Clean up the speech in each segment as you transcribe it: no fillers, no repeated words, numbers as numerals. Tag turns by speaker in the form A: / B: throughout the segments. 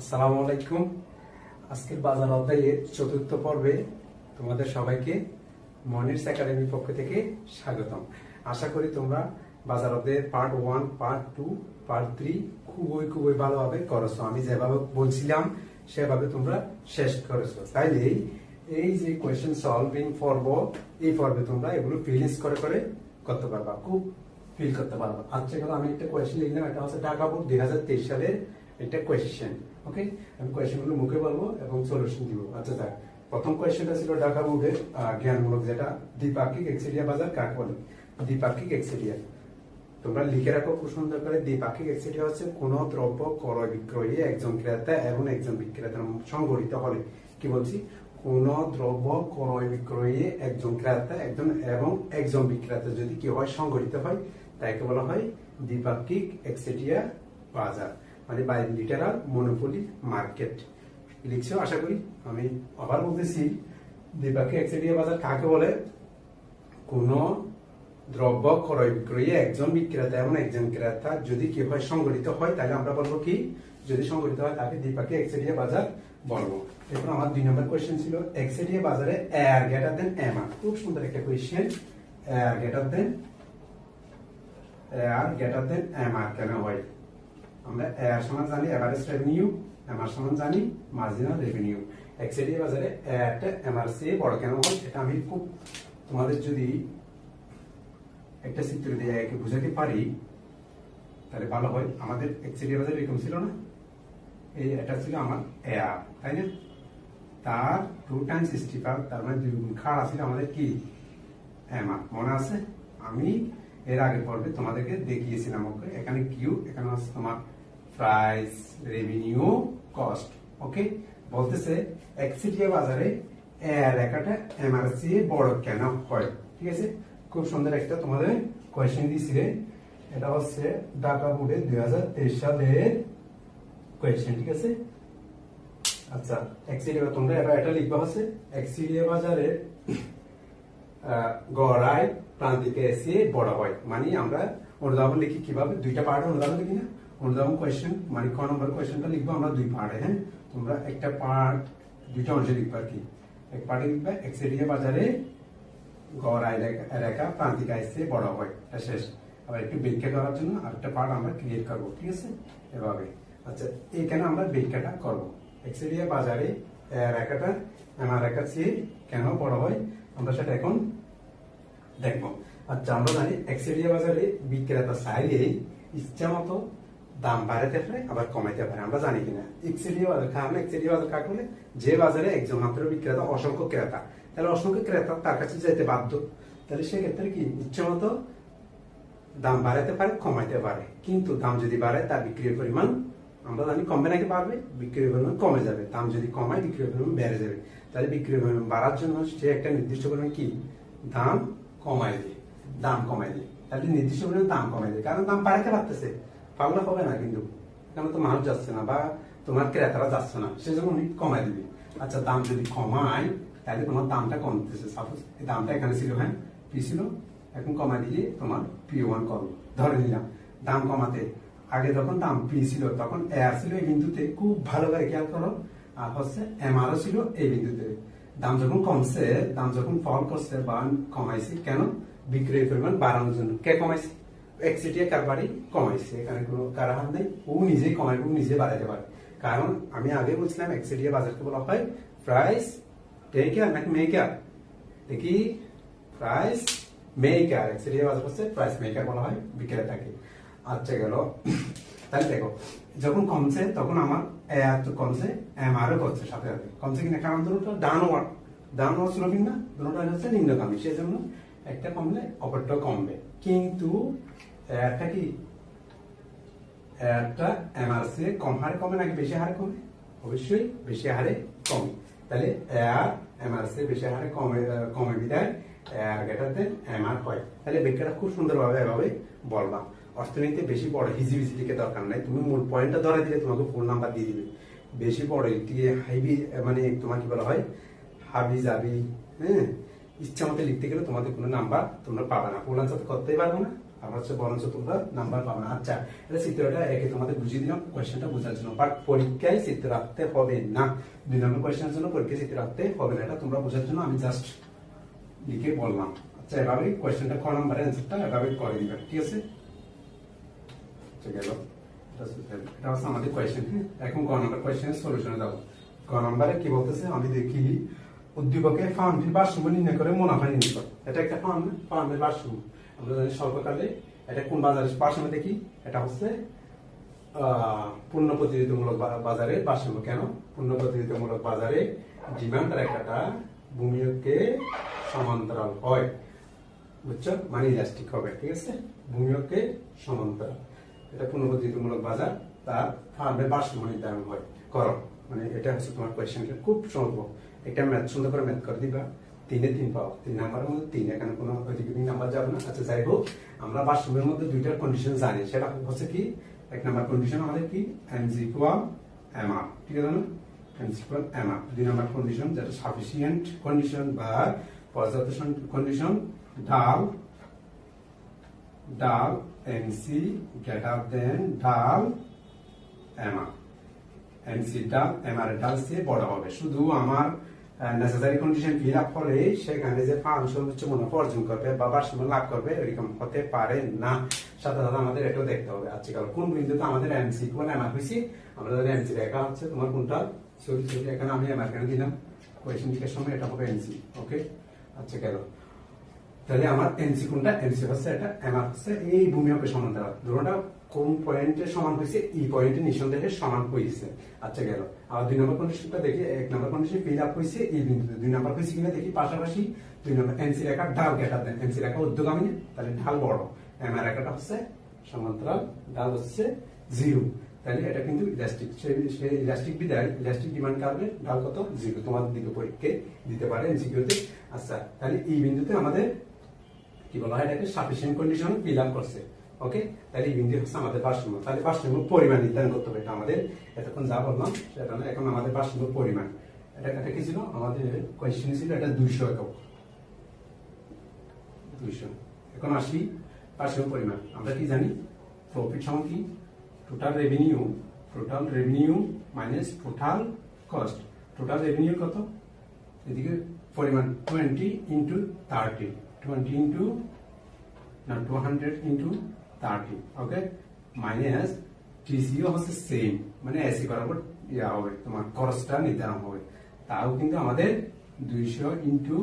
A: আসসালামু আলাইকুম। আজকের বাজার অধ্যায়ের চতুর্থ পর্বে তোমাদের সবাইকে মনিরস একাডেমির পক্ষ থেকে স্বাগতম। আশা করি তোমরা বাজার অধ্যায়ের পার্ট 1, পার্ট 2, পার্ট 3 খুবই ভালোভাবে করেছো। আমি যেভাবে বলছিলাম সেভাবে তোমরা শেষ করেছো। তাইলে এই যে কোয়েশ্চেন সলভিং পর্ব, এই পর্বে তোমরা এগুলো ফিলিংস করে করতে পারবা, খুব ফিল করতে পারবা। আচ্ছা, আমি একটা কোয়েশ্চেন লিখলাম, এটা হচ্ছে ঢাকা বোর্ড 2023 সালের একটা কোয়েশ্চেন। ওকে, আমি কোয়েশ্চেনগুলো মুখে বলবো এবং সলিউশন দিব। আচ্ছা দেখ, প্রথম কোয়েশ্চেনটা ছিল ঢাকা বোর্ডের জ্ঞানমূলক, যেটা দ্বিপাক্ষিক এক্সেডিয়া বাজার কাকে বলে। দ্বিপাক্ষিক এক্সেডিয়া তোমরা লিখে রাখো খুব সুন্দর করে। দ্বিপাক্ষিক এক্সেডিয়া হচ্ছে কোন দ্রব্য ক্রয় বিক্রয়ে একজন ক্রেতা এবং একজন বিক্রেতার সংগঠিত হলে, কি বলছি, কোন দ্রব্য ক্রয় বিক্রয়ে একজন ক্রেতা এবং একজন বিক্রেতা যদি কি হয়, সংগঠিত হয়, তাকে বলা হয় দ্বিপাক্ষিক এক্সেডিয়া বাজার, মানে বাইলিটারাল মনোপলি মার্কেট। লিখছো আশা করি। আমি আবার বলতেছি, দ্বিপাক্ষিক এক্সেডিয়া বাজার কাকে বলে? কোন দ্রব্য ক্রয় বিক্রয়ে একজন বিক্রেতা এবং একজন ক্রেতা যদি কি হয়, সংগঠিত হয়, তাহলে আমরা বলবো কি, যদি সংগঠিত হয় তাকে দ্বিপাক্ষিক এক্সেডিয়া বাজার বলবো। এরপর আমার 2 নম্বর কোয়েশ্চেন ছিল এক্সেডিয়া বাজারে এর গ্রেটার দেন এম আর। খুব সুন্দর একটা কোয়েশ্চেন। এর গ্রেটার দেন এম আর কেন হয়? আমরা এর সমান জানি এভারেজ রেভিনিউ, এম আর সমান জানি মার্জিনাল রেভিনিউ। এক্সেডিয়া বাজারে এরটা এম আর চেয়ে বড় কেন হয়, এটা আমি খুব তোমাদের যদি একটা চিত্র দিয়ে একে বুঝাতে পারি তাহলে ভালো হয়। আমাদের এক্সেডিয়া বাজার এরকম ছিল না, এটা ছিল আমার এয়ার, তাই না? তার 2 টাইমস স্টিপার, তার মানে 2 গুণ খাড়া ছিল আমাদের কি, এম আর। মনে আছে? আমি এর আগে পর্বে তোমাদেরকে দেখিয়েছিলাম। ওকে, এখানে কিউ, এখানে হচ্ছে তোমার প্রাইস, রেভিনিউ, কস্ট। ওকে, বলতেছে এক্সেডিয়া বাজারে এর রেখাটা এম আর চেয়ে বড় কেন হয়। ঠিক আছে, খুব সুন্দর একটা তোমাদের কোয়েশ্চেন দিয়েছিলে। এটা হচ্ছে ঢাকা বোর্ডের 2023 সালের কোয়েশ্চেন। ঠিক আছে, আচ্ছা, এক্সেডিয়া তোমরা এটা লিখবা হচ্ছে এক্সেডিয়া বাজারে গড় আয় প্রান্তিকে এসে বড় হয়। মানে আমরা অনুদান লিখি কিভাবে, 2টা পার্ট অনুদান লিখি না, অনুদান কোয়েশ্চেন মানে ক নম্বর কোয়েশ্চেনটা লিখবো আমরা 2 পার্টে। হ্যাঁ, তোমরা একটা পার্ট 2টা অংশে লিখবা আর কি। এক পার্টে লিখবা এক্সেডিয়া বাজারে গড় আয় রেখা প্রান্তিক আয় এসে বড় হয়, এটা শেষ। আবার একটু ব্যাখ্যা করার জন্য আরেকটা পার্ট আমরা ক্রিয়েট করবো। ঠিক আছে, এভাবে। আচ্ছা, এইখানে আমরা ব্যাখ্যাটা করবো। এক্সেডিয়া বাজারে রেখাটা আমার রেখা চেয়ে কেন বড় হয়, আমরা সেটা এখন দেখবো। আচ্ছা, আমরা জানি এক্সেডিয়া বাজারে বিক্রেতা চাইলে ইচ্ছা মতো দাম বাড়াতে পারে আবার কমাইতে পারে। আমরা জানি কিনা এক্সেডিয়া বাজার কারণ এক্সেডিয়া বাজার কাকে বলে? যে বাজারে একজন মাত্র বিক্রেতা, অসংখ্য ক্রেতা, তাহলে অসংখ্য ক্রেতা তার কাছে যেতে বাধ্য। তাহলে সেক্ষেত্রে কি ইচ্ছা মতো দাম বাড়াতে পারে, কমাইতে পারে। কিন্তু দাম যদি বাড়ে তার বিক্রির পরিমাণ আমরা জানি কমবে নাকি বাড়বে? বিক্রির পরিমাণ কমে যাবে। দাম যদি কমায় বিক্রির পরিমাণ বেড়ে যাবে। তাহলে বিক্রির পরিমাণ বাড়ার জন্য সে একটা নির্দিষ্ট পরিমাণ কি দাম কমাই দিয়ে, তাহলে নির্দিষ্ট পরিমাণ দাম কমাই দিয়ে, কারণ দাম বাড়াতে পারতেছে, পারলে হবে না কিন্তু, কারণ তো মানুষ যাচ্ছে না বা তোমার ক্রেতারা যাচ্ছে না, সেজন্য উনি কমাই দিবে। আচ্ছা, দাম যদি কমায় তাহলে তোমার দামটা কমতেছে। সাপোজ এই দামটা এখানে ছিল, হ্যাঁ পি ছিল, এখন কমাই দিয়ে তোমার P1 করো, ধরে নিলাম। দাম কমাতে আগে যখন দাম পি ছিল তখন এর ছিল এই বিন্দুতে, খুব ভালো করে খেয়াল করো, আর হচ্ছে এমআরও ছিল এই বিন্দুতে। দাম যখন কমছে, দাম যখন ফল করছে বা কমাইছে, কেন? বিক্রির পরিমাণ বাড়ানোর জন্য। কে কমাইছে? এক্সেডিয়া কারবারই কমাইছে, এখানে কোনো কারো হাত নেই, ও নিজেই কমাইবে, ও নিজে বাড়াইতে পারে। কারণ আমি আগে বলছিলাম এক্সেডিয়া বাজারকে বলা হয় প্রাইস টেকার নাকি মেকার। দেখি, প্রাইস মেকার। এক্সেডিয়া বাজার হচ্ছে প্রাইস মেকার বলা হয় বিক্রেতাকে। আচ্ছা, গেল। তাহলে দেখো, যখন কমছে তখন আমার এত কমছে, এম আরও করছে, সাথে সাথে কমছে কিনা, কারণ দুটো ডাউনওয়ার্ড স্লোপিং না, দুটোটা হচ্ছে নিম্নগামী, সেজন্য একটা কমলে অপরটাও কমবে। কিন্তু একটা কি, একটা এম আর সে কম হারে কমে নাকি বেশি হারে কমে? অবশ্যই বেশি হারে কমে। তাহলে এর এম আর সে বেশি হারে কমে বিদায় এর গ্রেটার দেন এম আর হয়। তাহলে ব্যাখ্যাটা খুব সুন্দরভাবে এভাবে বললাম। অর্থনীতিতে বেশি বড় হিজিবিজি লিখে দরকার নাই, তুমি মূল পয়েন্টটা ধরে দিলে তোমাকে ফুল নাম্বার দিয়ে দিবে। বেশি বড় হাইবি মানে তোমার কি বলা হয়, হাবি জাবি, হ্যাঁ, ইচ্ছা মতো লিখতে গেলে তোমাদের কোনো নাম্বার তোমরা পাবে না, ফুল আনসার করতেই পারবো না, আর হচ্ছে বরঞ্চ তোমরা নাম্বার পাবে না। আচ্ছা, এটা চিত্রটা একে তোমাদের বুঝিয়ে দিলাম কোয়েশ্চেনটা বোঝার জন্য, বাট পরীক্ষায় চিত্র রাখতে হবে না। 2 নম্বর কোয়েশ্চেনের জন্য পরীক্ষায় চিত্র রাখতে হবে না, এটা তোমরা বোঝার জন্য আমি জাস্ট লিখে বললাম। আচ্ছা, এভাবেই কোয়েশ্চেনটা ক নম্বরের অ্যান্সারটা এভাবেই করে দিবে, ঠিক আছে? আচ্ছা, গেল। এটা হচ্ছে আমাদের কোয়েশ্চেন। এখন গ নম্বর কোয়েশ্চেনের সলিউশনে যাবো। গ নম্বরে কি বলতেছে আমি দেখি, উদ্দীপকে ফার্মটির ভারসাম্য নির্ণয় করে মুনাফা নির্ণয় করে। এটা একটা ফার্মের ভারসাম্য। আমরা জানি স্বল্পকালে এটা কোন বাজারের ভারসাম্য দেখি, এটা হচ্ছে পূর্ণ প্রতিযোগিতামূলক বাজারের ভারসাম্য। কেন? পূর্ণ প্রতিযোগিতামূলক বাজারে ডিমান্ড রেখাটা ভূমিকে সমান্তরাল হয়, বুঝছো? মানে ইলাস্টিক হবে, ঠিক আছে? ভূমিকে সমান্তরাল, এটা পূর্ণ প্রতিযোগিতামূলক বাজার, তার ফার্মের ভারসাম্য নির্ধারণ হয় করো। মানে এটা হচ্ছে তোমার কোয়েশ্চেনটা খুব সহজ। একটা ম্যাথ সুন্দর করে ম্যাথ করে দিবা, 3 এ 3 পাও। 3 নাম্বারের মধ্যে 3, এখানে কোনো অধিকারী নাম্বার যাবে না। আচ্ছা, যাই হোক, আমরা ভারসাম্যের মধ্যে দুইটার কন্ডিশন জানি। সেটা হচ্ছে কি, 1 নাম্বার কন্ডিশন আমাদের কি, mg ইকুয়াল mr, ঠিক আছে না? mg equal mr। 2 number condition যেটা সাফিসিয়েন্ট কন্ডিশন বা পর্যাপ্ত কন্ডিশন, ডাল mc গ্রেটার দেন ডাল mr। mc ডাল mr এর ডাল চেয়ে বড় হবে। শুধু আমার নেসেসারি কন্ডিশন ফিল আপ হলে সেখানে যে ফার্ম সর্বোচ্চ মুনাফা অর্জন করবে বা ভারসাম্য লাভ করবে এরকম হতে পারে না। সাথে সাথে আমাদের এটাও দেখতে হবে। আজকে কাল কোন বিন্দুতে আমাদের এমসি ইকুয়াল এমআর হয়েছে, আমরা জানি এমসি রেখা হচ্ছে তোমার কোনটা, সরি এখানে আমি এমআর কেন দিলাম, কোয়েশ্চেন লিখার সময় এটা হবে এমসি। ওকে, আচ্ছা গেল। তাহলে আমার এমসি কোনটা, এমসি হচ্ছে এটা, এমআর হচ্ছে এই ভূমিকে সমান্তরাল। দুটোটা কোন পয়েন্টে সমান হয়েছে, এই পয়েন্টে নিঃসন্দেহে সমান হয়েছে। আচ্ছা গেল। আর 2 নম্বর কন্ডিশনটা দেখি, 1 নম্বর কন্ডিশন ফিল আপ হয়েছে এই বিন্দুতে, 2 নম্বর হয়েছে কিনা দেখি পাশাপাশি। 2 নম্বর এমসি রেখা ঢাল গ্রেটার দেন, এমসি রেখা ঊর্ধ্বগামী তাহলে ঢাল বড়, এমআর রেখাটা হচ্ছে সমান্তরাল, ঢাল হচ্ছে 0। তাহলে এটা কিন্তু ইলাস্টিক, সেই ইলাস্টিক বিদায় ইলাস্টিক ডিমান্ড কার্ভে ঢাল কত, 0। তোমাদের দিকে পরীক্ষায় দিতে পারে এমসিকিউতে। আচ্ছা, তাহলে এই বিন্দুতে আমাদের কি বলা হয়, এটাকে সাফিসিয়েন্ট কন্ডিশন ফিল আপ করছে। ওকে, তাহলে এই বিন্দু হচ্ছে আমাদের ভারসাম্য। তাহলে ভারসাম্য পরিমাণ নির্ধারণ করতে হবে। এটা আমাদের এতক্ষণ যা বললাম সেটা না, এখন আমাদের ভারসাম্য পরিমাণ। এটা কি ছিল আমাদের কোয়েশ্চেন ছিল, এটা 200 একক, 200। এখন আসি ভারসাম্য পরিমাণ। আমরা কি জানি, প্রফিট সমান কি, total revenue minus total cost. Total revenue কত, এদিকে পরিমাণ 20 ইন্টু 30, 20 ইন্টু না 200 ইন্টু 30। ওকে, মাইনাস টিসিও হচ্ছে সেম, মানে এসি বরাবর ইয়া হবে, তোমার খরচটা নির্ধারণ হবে। তাও কিন্তু আমাদের 200 ইন্টু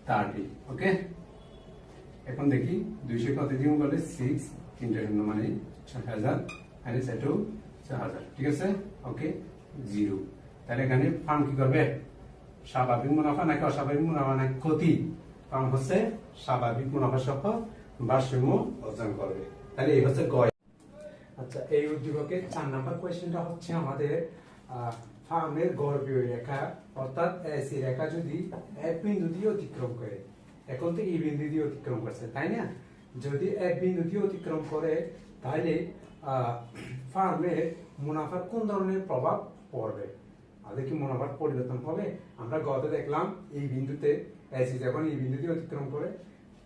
A: 30। ওকে, এখন দেখি 200 কত দিয়ে বলে 6, 3 মানে 6000, মাইনাস এটু 4000, ঠিক আছে? ওকে, 0। তাহলে এখানে ফার্ম কি করবে, স্বাভাবিক মুনাফা নাকি অস্বাভাবিক মুনাফা নাকি ক্ষতি? ফার্ম হচ্ছে স্বাভাবিক মুনাফা সহ ভারসাম্য অর্জন করবে। তাহলে এই হচ্ছে গয়। আচ্ছা, এই উদ্দীপকের 4 নাম্বার কোয়েশ্চেনটা হচ্ছে আমাদের ফার্মের গড় রেখা, অর্থাৎ এসি রেখা যদি এক বিন্দু দিয়ে অতিক্রম করে, এখন তো এই বিন্দু দিয়ে অতিক্রম করছে, তাই না? যদি এক বিন্দু দিয়ে অতিক্রম করে তাহলে ফার্মের মুনাফার কোন ধরনের প্রভাব পড়বে? আগে কি মুনাফার পরিবর্তন হবে? আমরা গত দেখলাম এই বিন্দুতে এসি যখন এই বিন্দু দিয়ে অতিক্রম করে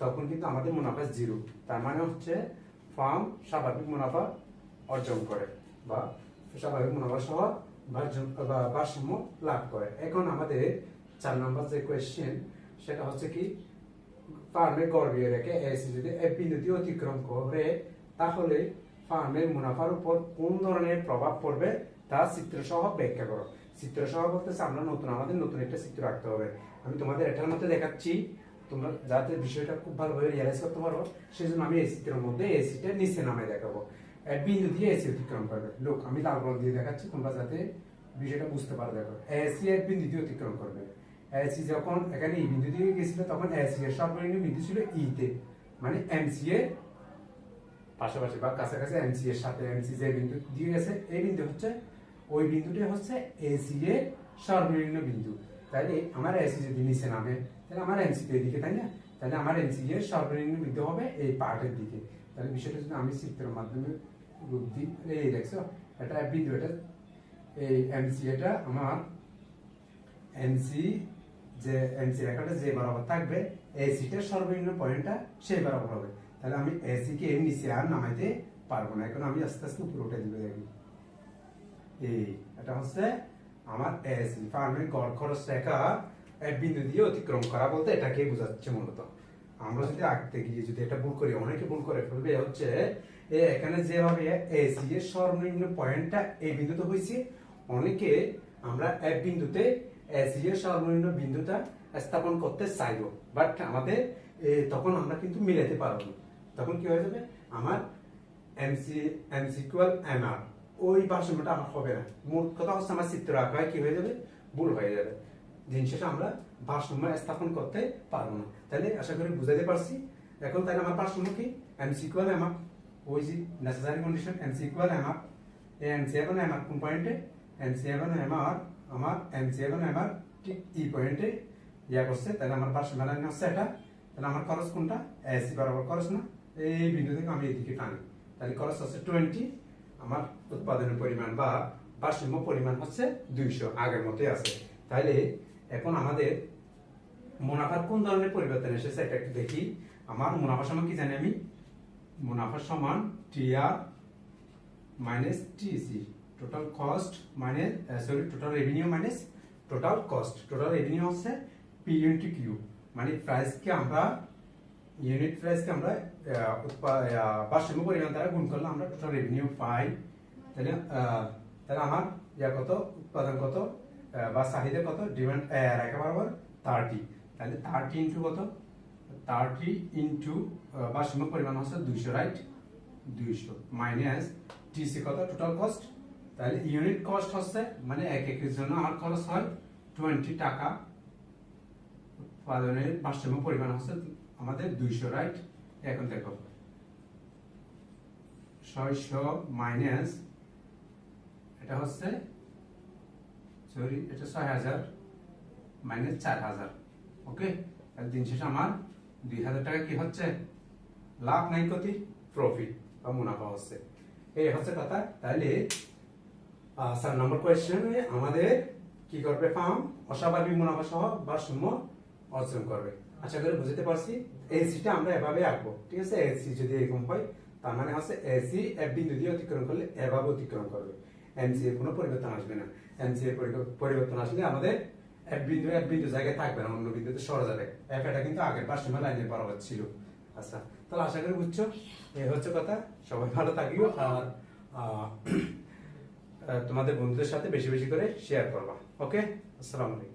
A: তখন কিন্তু আমাদের মুনাফা 0। তার মানে হচ্ছে ফার্ম স্বাভাবিক মুনাফা অর্জন করে বা স্বাভাবিক মুনাফা সহ ভারসাম্য লাভ করে। এখন আমাদের 4 নম্বর যে কোয়েশ্চেন সেটা হচ্ছে কি, ফার্মের গড় রেখে এসি যদি এক বিন্দু দিয়ে অতিক্রম করে তাহলে ফার্মের মুনাফার উপর কোন ধরনের প্রভাব পড়বে তা চিত্র সহ ব্যাখ্যা করো। চিত্র সহ বলতেছে আমরা আমাদের নতুন একটা চিত্র আঁকতে হবে। আমি তোমাদের এটার মধ্যে দেখাচ্ছি, তোমরা যাতে বিষয়টা খুব ভালোভাবে রিয়ালাইজ করতে পারো সেই জন্য আমি এই চিত্রের মধ্যে এসিটা নিচে নামে দেখাবো। এক বিন্দু দিয়ে এসি অতিক্রম করবে। লোক আমি লাল রং দিয়ে দেখাচ্ছি তোমরা যাতে বিষয়টা বুঝতে পারো। দেখো, এসি এক বিন্দু দিয়ে অতিক্রম করবে। এসি যখন এখানে এই বিন্দু দিয়ে গেছিল তখন এসি এর সর্বনিম্ন বিন্দু ছিল ই তে, মানে এমসি এর পাশাপাশি বা কাছাকাছি এমসি এর সাথে। এমসি যে বিন্দু দিয়ে গেছে এই বিন্দু হচ্ছে, ওই বিন্দুটি হচ্ছে এসি এর সর্বনিম্ন বিন্দু। তাহলে আমার এসি যদি নিচে নামে তাহলে আমার এমসি তো এদিকে, তাই না? তাহলে আমার এমসি এর সর্বনিম্ন বিন্দু হবে এই পার্টের দিকে। তাহলে বিষয়টা যদি আমি চিত্রের মাধ্যমে রূপ দিই, এই দেখছো এটা বিন্দু, এটা এই এমসি, এটা আমার এমসি, যে এমসি রেখাটা যে বরাবর থাকবে এসিটার সর্বনিম্ন পয়েন্টটা সেই বরাবর হবে। তাহলে আমি এসি কে এর নিচে আর নামাইতে পারবো না, এখন আমি আস্তে আস্তে উপরে উঠে দিবে দেখি। এই এটা হচ্ছে আমার এসি ফার্মের গড় খরচ রেখা এক বিন্দু দিয়ে অতিক্রম করা বলতে এটাকে বোঝাচ্ছে মূলত। আমরা যদি আঁকতে গিয়ে যদি এটা ভুল করি, অনেকে ভুল করে ফেলবে, হচ্ছে এখানে যেভাবে এসি এর সর্বনিম্ন পয়েন্টটা এই বিন্দুতে হয়েছে, অনেকে আমরা এক বিন্দুতে এসি এর সর্বনিম্ন বিন্দুটা স্থাপন করতে চাইবো, বাট আমাদের তখন আমরা কিন্তু মিলাতে পারবো না। তখন কি হয়ে যাবে, আমার এমসি ইকুয়াল এমআর ওই ভারসাম্যটা আমার হবে না। মোট কথা হচ্ছে আমার চিত্র আঁকায় কি হয়ে যাবে, ভুল হয়ে যাবে, দিন শেষে আমরা ভারসাম্য স্থাপন করতে পারবো না। তাহলে আশা করি বুঝাতে পারছি। এখন তাহলে আমার ভারসাম্য কি, এমসি ইকুয়াল এমআর, ওই যে necessary condition MC equal MR. এই এমসি এবং এমআর কোন পয়েন্টে, এমসি এবং এমআর, আমার এমসি এবং এমআর ঠিক ই পয়েন্টে ইয়া করছে, তাহলে আমার ভারসাম্য লাইন হচ্ছে এটা। তাহলে আমার খরচ কোনটা, এসি বরাবর খরচ না, এই বিন্দু থেকে আমি এদিকে টানি, তাহলে খরচ হচ্ছে 20, আমার উৎপাদনের পরিমাণ বা ভারসাম্য পরিমাণ হচ্ছে 200, আগের মতোই আছে। তাহলে এখন আমাদের মুনাফার কোন ধরনের পরিবর্তন এসেছে এটা একটু দেখি। আমার মুনাফা সমান কি জানি আমি, মুনাফা সমান TR minus TC, total cost minus total revenue minus total cost. Total revenue হচ্ছে পি ইনটু কিউ, মানে প্রাইসকে আমরা ইউনিট প্রাইসকে আমরা ভারসাম্য পরিমাণ দ্বারা গুণ করলে আমরা টোটাল রেভিনিউ পাই। তাহলে আমার ইয়া কত, উৎপাদন কত বা চাহিদা কত, ডিমান্ড রেখা বরাবর 30, তাহলে 30 ইন্টু কত, 30 ইন্টু ভারসাম্য পরিমাণ হচ্ছে 200, রাইট, 200 মাইনাস টিসি কত, টোটাল কস্ট। তাহলে ইউনিট কস্ট হচ্ছে মানে এক একের জন্য আমার খরচ হয় 20 টাকা, উৎপাদনের ভারসাম্য পরিমাণ হচ্ছে আমাদের 200, রাইট। এখন দেখো 600 মাইনাস এটা হচ্ছে সরি এটা 6000 মাইনাস 4000, ওকে। তাহলে দিন শেষে আমার 2000 টাকা কি হচ্ছে, লাভ নাই ক্ষতি, প্রফিট বা মুনাফা হচ্ছে, এই হচ্ছে কথা। তাহলে 4 নম্বর কোয়েশ্চেনে আমাদের কি করবে, ফার্ম অস্বাভাবিক মুনাফা সহ ভারসাম্য অর্জন করবে। আশা করি বুঝতে পারছি। এসিটা আমরা এভাবে আঁকবো, ঠিক আছে। এসি যদি এরকম হয় তার মানে হচ্ছে এসি এক বিন্দু দিয়ে অতিক্রম করলে এভাবে অতিক্রম করবে, এমসি এর কোনো পরিবর্তন আসবে না। এমসি এর পরিবর্তন আসলে আমাদের এক বিন্দু জায়গায় থাকবে না, অন্য বিন্দুতে সরে যাবে। এটা কিন্তু আগের ভারসাম্য লাইনের বরাবর ছিল। আচ্ছা, তাহলে আশা করি বুঝছো, এই হচ্ছে কথা। সবাই ভালো থাকিও, আর তোমাদের বন্ধুদের সাথে বেশি বেশি করে শেয়ার করবা। ওকে, আসসালামু আলাইকুম।